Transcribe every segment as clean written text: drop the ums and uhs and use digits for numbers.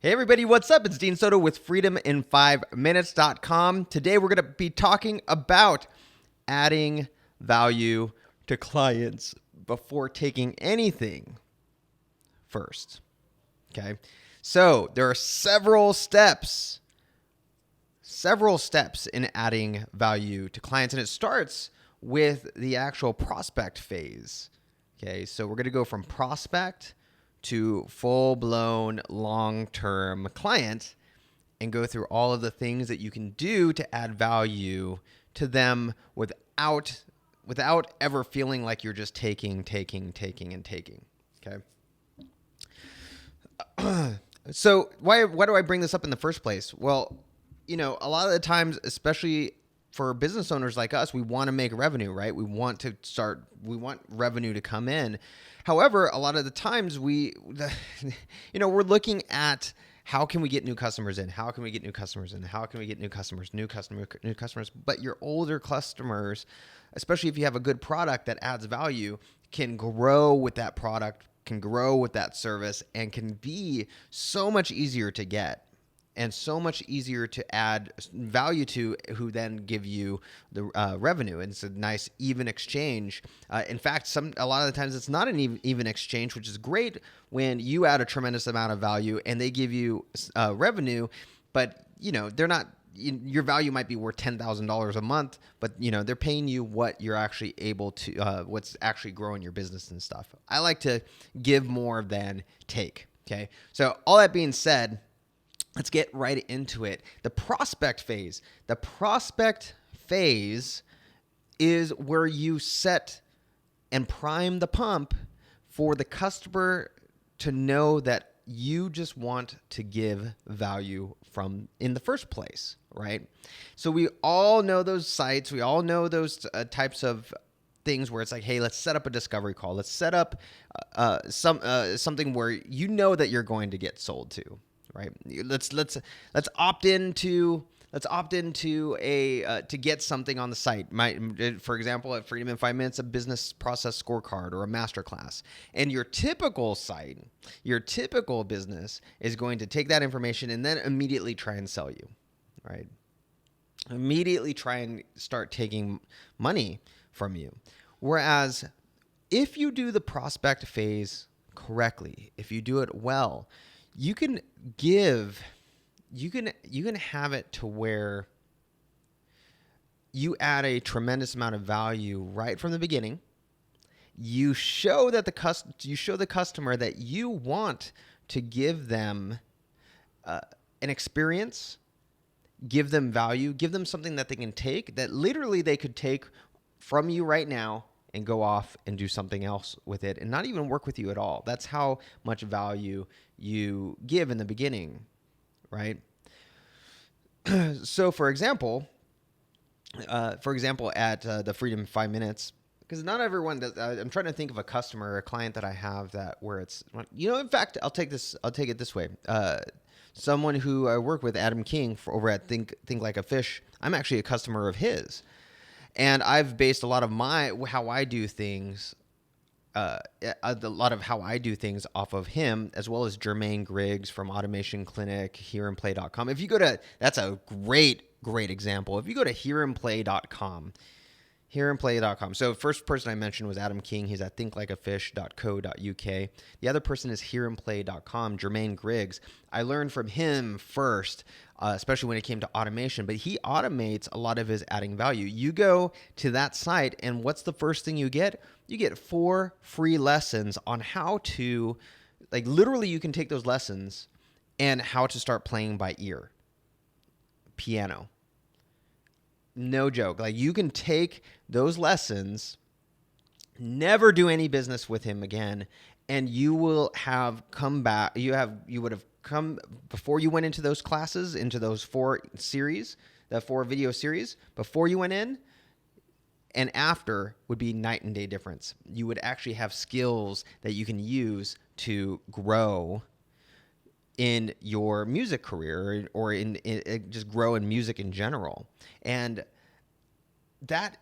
Hey everybody, what's up? It's Dean Soto with freedomin5minutes.com. Today we're going to be talking about adding value to clients before taking anything first. Okay? So, there are several steps in adding value to clients, and it starts with the actual prospect phase. Okay? So, we're going to go from prospect to full-blown long-term client and go through all of the things that you can do to add value to them without ever feeling like you're just taking. Okay. So why do I bring this up in the first place? Well, a lot of the times, especially for business owners like us, we want to make revenue, right? We want revenue to come in. However, a lot of the times we're looking at how can we get new customers in? How can we get new customers in? How can we get new customers? But your older customers, especially if you have a good product that adds value, can grow with that product, can grow with that service, and can be so much easier to get and so much easier to add value to, who then give you the revenue. And it's a nice even exchange. In fact, a lot of the times it's not an even exchange, which is great when you add a tremendous amount of value and they give you revenue, but they're not. Your value might be worth $10,000 a month, but they're paying you what you're actually able to, what's actually growing your business and stuff. I like to give more than take. Okay, so all that being said, let's get right into it. The prospect phase. The prospect phase is where you set and prime the pump for the customer to know that you just want to give value from in the first place, right? So we all know those sites. We all know those types of things where it's like, hey, let's set up a discovery call. Let's set up something where you know that you're going to get sold to. Right. Let's opt into a to get something on the site. For example, at Freedom in 5 Minutes, a business process scorecard or a masterclass. And your typical site, your typical business is going to take that information and then immediately try and sell you. Right. Immediately try and start taking money from you. Whereas if you do the prospect phase correctly, if you do it well, you can have it to where you add a tremendous amount of value right from the beginning. You show that the customer that you want to give them an experience, give them value, give them something that they can take, that literally they could take from you right now and go off and do something else with it and not even work with you at all. That's how much value you give in the beginning, right? So for example, at the Freedom 5 Minutes, because not everyone does, I'm trying to think of a customer or a client that I have that where it's, in fact, I'll take it this way. Someone who I work with, Adam King, over at Think Like a Fish, I'm actually a customer of his. And I've based a lot of how I do things off of him, as well as Jermaine Griggs from Automation Clinic, hearandplay.com. If you go to, that's a great example. If you go to hearandplay.com, so first person I mentioned was Adam King. He's at thinklikeafish.co.uk. The other person is hearandplay.com, Jermaine Griggs. I learned from him first, especially when it came to automation, but he automates a lot of his adding value. You go to that site, and what's the first thing you get? You get 4 free lessons on how to, literally you can take those lessons and how to start playing by ear, piano. No joke. You can take those lessons, never do any business with him again, and you will have come back. You would have come before you went into those classes, into those 4 series, the 4 video series, before you went in and after would be night and day difference. You would actually have skills that you can use to grow in your music career or in just grow in music in general. And that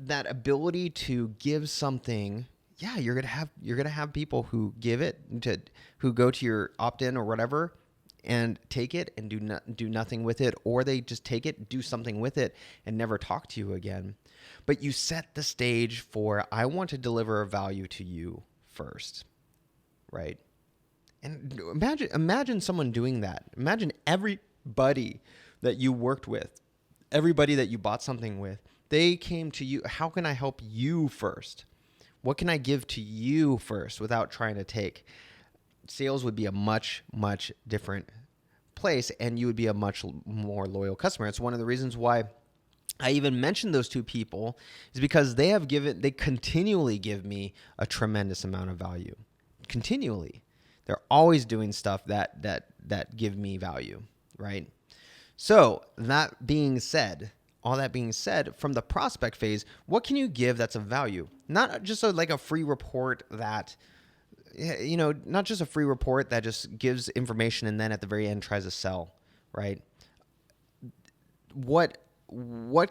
ability to give something yeah, you're gonna have people who who go to your opt-in or whatever and take it and do nothing with it, or they just take it, do something with it, and never talk to you again. But you set the stage for, I want to deliver a value to you first, right? And imagine someone doing that. Imagine everybody that you worked with, everybody that you bought something with, they came to you. How can I help you first? What can I give to you first without trying to take? Sales would be a much, much different place, and you would be a much more loyal customer. It's one of the reasons why I even mentioned those two people, is because they continually give me a tremendous amount of value. Continually. They're always doing stuff that give me value, right? So all that being said, from the prospect phase, what can you give that's of value? Not just like a free report that, not just a free report that just gives information and then at the very end tries to sell, right? What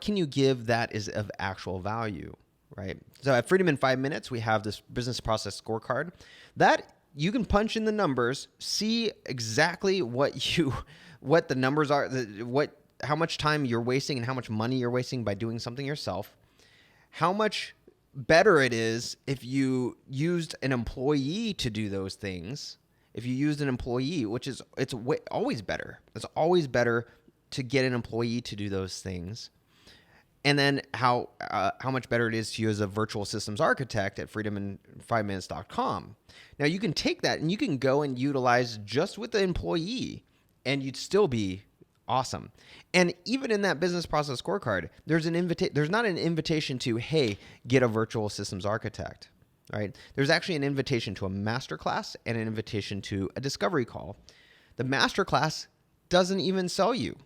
can you give that is of actual value, right? So at Freedom in 5 Minutes, we have this business process scorecard that you can punch in the numbers, see exactly what the numbers are, how much time you're wasting and how much money you're wasting by doing something yourself, how much better it is if you used an employee to do those things. If you used an employee, always better. It's always better to get an employee to do those things. And then how much better it is to use a virtual systems architect at freedomin5minutes.com. Now you can take that and you can go and utilize just with the employee, and you'd still be awesome. And even in that business process scorecard, there's not an invitation to, hey, get a virtual systems architect, right? There's actually an invitation to a masterclass and an invitation to a discovery call. The masterclass doesn't even sell you.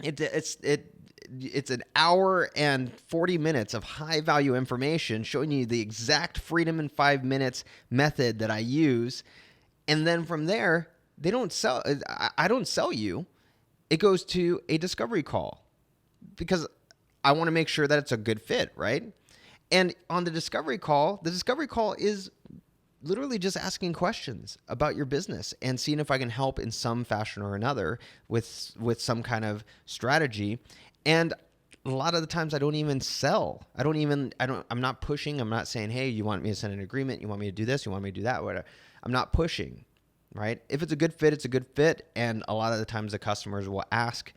It's an hour and 40 minutes of high value information showing you the exact Freedom in 5 Minutes method that I use. And then from there, I don't sell you. It goes to a discovery call because I want to make sure that it's a good fit, right? And on the discovery call is literally just asking questions about your business and seeing if I can help in some fashion or another with some kind of strategy. And a lot of the times I don't even sell. I'm not pushing. I'm not saying, hey, you want me to send an agreement? You want me to do this? You want me to do that? Whatever. I'm not pushing, right? If it's a good fit, it's a good fit. And a lot of the times the customers will ask,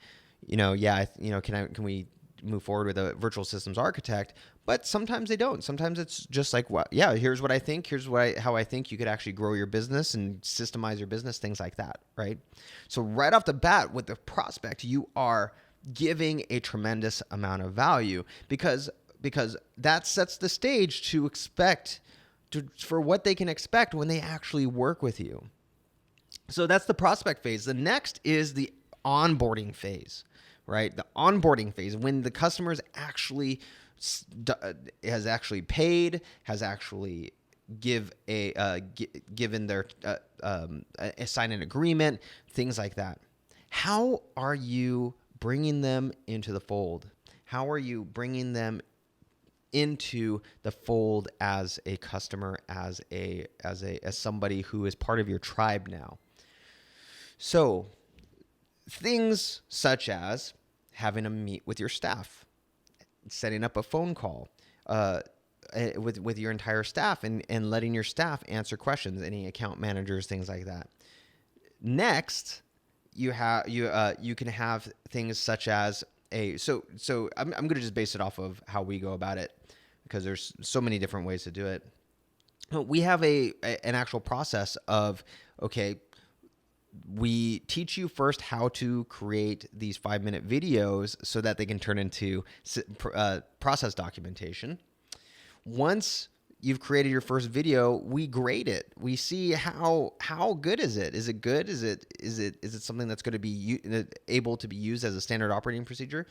can we move forward with a virtual systems architect? But sometimes they don't. Sometimes it's just like, well, yeah, here's what I think. Here's how I think you could actually grow your business and systemize your business, things like that, right? So right off the bat with the prospect, you are giving a tremendous amount of value because that sets the stage for what they can expect when they actually work with you. So that's the prospect phase. The next is the onboarding phase, right? The onboarding phase, when the customer has actually paid, has actually given their sign an agreement, things like that. How are you bringing them into the fold? How are you bringing them into the fold as a customer, as somebody who is part of your tribe now? So things such as having a meet with your staff, setting up a phone call with your entire staff and letting your staff answer questions, any account managers, things like that. Next, you can have things such as so I'm going to just base it off of how we go about it because there's so many different ways to do it. We have an actual process of, okay, we teach you first how to create these 5-minute videos so that they can turn into process documentation. Once you've created your first video, we grade it. We see how good is it? Is it good? Is it something that's going to be able to be used as a standard operating procedure?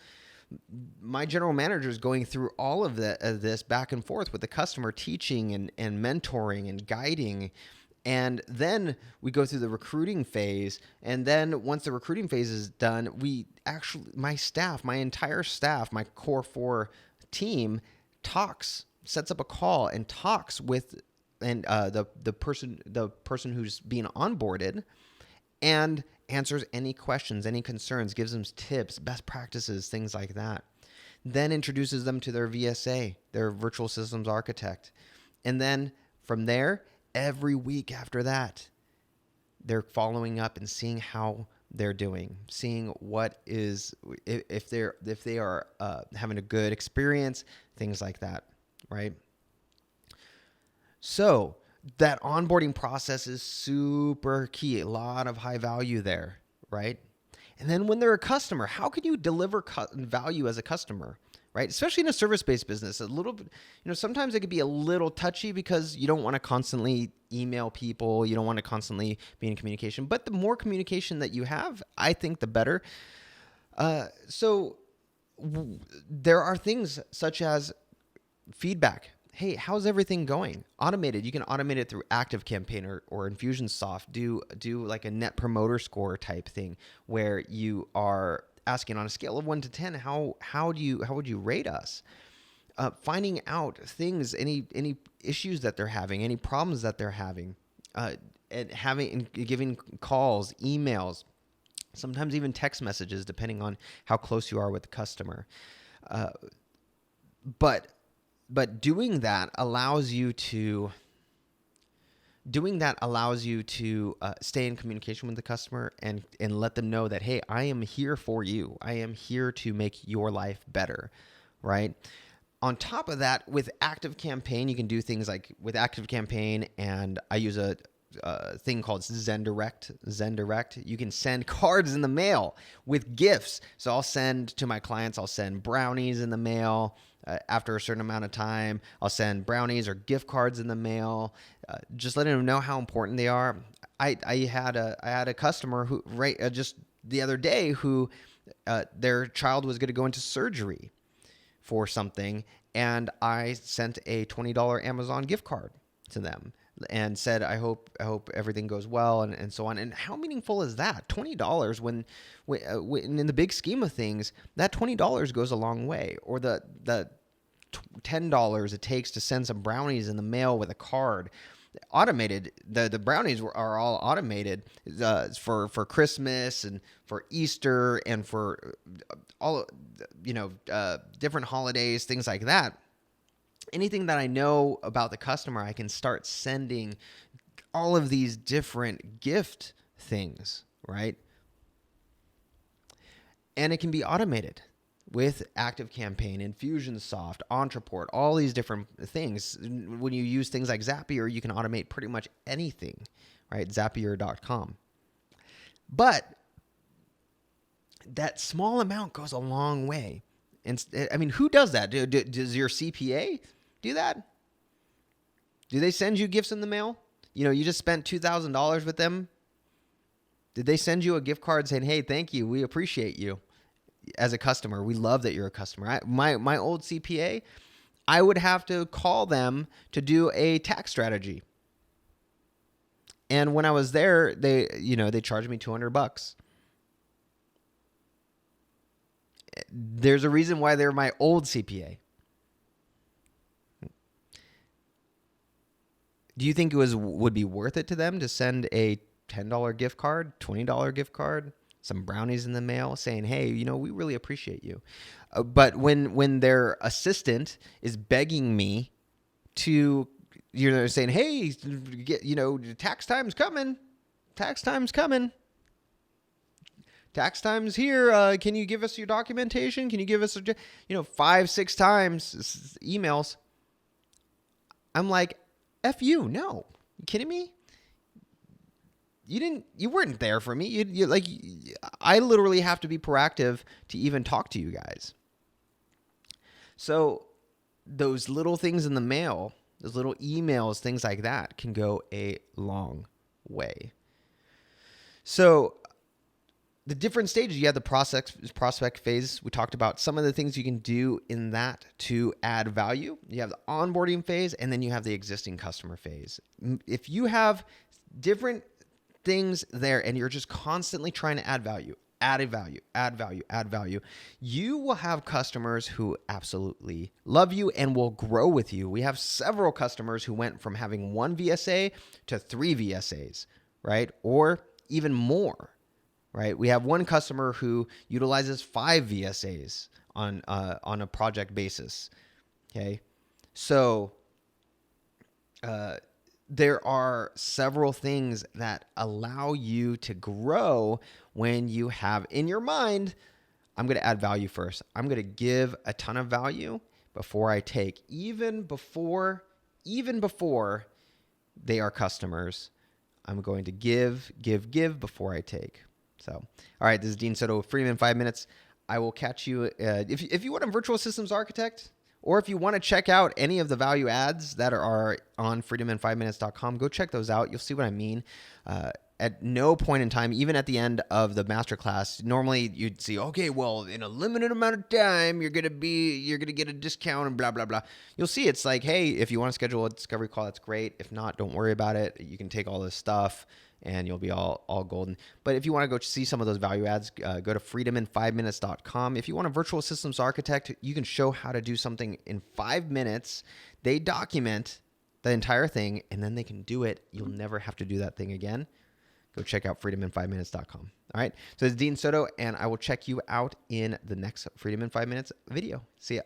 My general manager is going through all of this back and forth with the customer, teaching and mentoring and guiding. And then we go through the recruiting phase. And then once the recruiting phase is done, my entire staff, my core 4 team talks sets up a call and talks with the person who's being onboarded, and answers any questions, any concerns, gives them tips, best practices, things like that. Then introduces them to their VSA, their virtual systems architect. And then from there, every week after that, they're following up and seeing how they're doing, seeing what is, if they are having a good experience, things like that, right? So that onboarding process is super key. A lot of high value there, right? And then when they're a customer, how can you deliver value as a customer, right? Especially in a service-based business, a little bit, sometimes it could be a little touchy because you don't want to constantly email people. You don't want to constantly be in communication. But the more communication that you have, I think the better. There are things such as feedback. Hey, how's everything going? Automated. You can automate it through ActiveCampaign or Infusionsoft. Do like a Net Promoter Score type thing where you are asking on a scale of 1 to 10, how would you rate us? Finding out things, any issues that they're having, any problems that they're having, and giving calls, emails, sometimes even text messages, depending on how close you are with the customer. But doing that allows you to stay in communication with the customer and let them know that, hey, I am here for you. I am here to make your life better, right? On top of that, with ActiveCampaign, you can do things like with ActiveCampaign, and I use a thing called ZenDirect. You can send cards in the mail with gifts. So I'll send to my clients, I'll send brownies in the mail. After a certain amount of time, I'll send brownies or gift cards in the mail, just letting them know how important they are. I had a customer who just the other day who their child was going to go into surgery for something, and I sent a $20 Amazon gift card to them and said, I hope everything goes well, and so on. And how meaningful is that? $20 when in the big scheme of things, that $20 goes a long way. Or the $10 it takes to send some brownies in the mail with a card. Automated, the brownies are all automated for Christmas and for Easter and for all different holidays, things like that. Anything that I know about the customer, I can start sending all of these different gift things, right? And it can be automated with ActiveCampaign, Infusionsoft, Ontraport, all these different things. When you use things like Zapier, you can automate pretty much anything, right? Zapier.com. But that small amount goes a long way. And I mean, who does that? Does your CPA do that? Do they send you gifts in the mail? You just spent $2,000 with them. Did they send you a gift card saying, hey, thank you, we appreciate you as a customer. We love that you're a customer. My old CPA, I would have to call them to do a tax strategy. And when I was there, they charged me $200. There's a reason why they're my old CPA. Do you think it would be worth it to them to send a $10 gift card, $20 gift card, some brownies in the mail saying, hey, we really appreciate you? But when their assistant is begging me to, saying, hey, tax time's coming. Tax time's here. Can you give us your documentation? Can you give us, 5-6 times emails? I'm like, F you. No. You kidding me? You weren't there for me. I literally have to be proactive to even talk to you guys. So those little things in the mail, those little emails, things like that can go a long way. So the different stages, you have the prospect phase. We talked about some of the things you can do in that to add value. You have the onboarding phase, and then you have the existing customer phase. If you have different things there and you're just constantly trying to add value, add value, add value, add value. You will have customers who absolutely love you and will grow with you. We have several customers who went from having one VSA to 3 VSAs, right? Or even more, right? We have one customer who utilizes 5 VSAs on a project basis. Okay, so there are several things that allow you to grow when you have in your mind, I'm going to add value first. I'm going to give a ton of value before I take, even before they are customers. I'm going to give before I take. So, all right, this is Dean Soto with Freedom in 5 minutes. I will catch you. If you want a virtual systems architect, or if you want to check out any of the value adds that are on freedomin5minutes.com, go check those out. You'll see what I mean. At no point in time, even at the end of the masterclass, normally you'd see, okay, well, in a limited amount of time, you're gonna get a discount and blah blah blah. You'll see it's like, hey, if you want to schedule a discovery call, that's great. If not, don't worry about it. You can take all this stuff and you'll be all golden. But if you want to go see some of those value adds, go to freedomin5minutes.com. If you want a virtual systems architect, you can show how to do something in 5 minutes. They document the entire thing, and then they can do it. You'll never have to do that thing again. Go check out freedomin5minutes.com. All right. So it's Dean Soto, and I will check you out in the next Freedom in 5 Minutes video. See ya.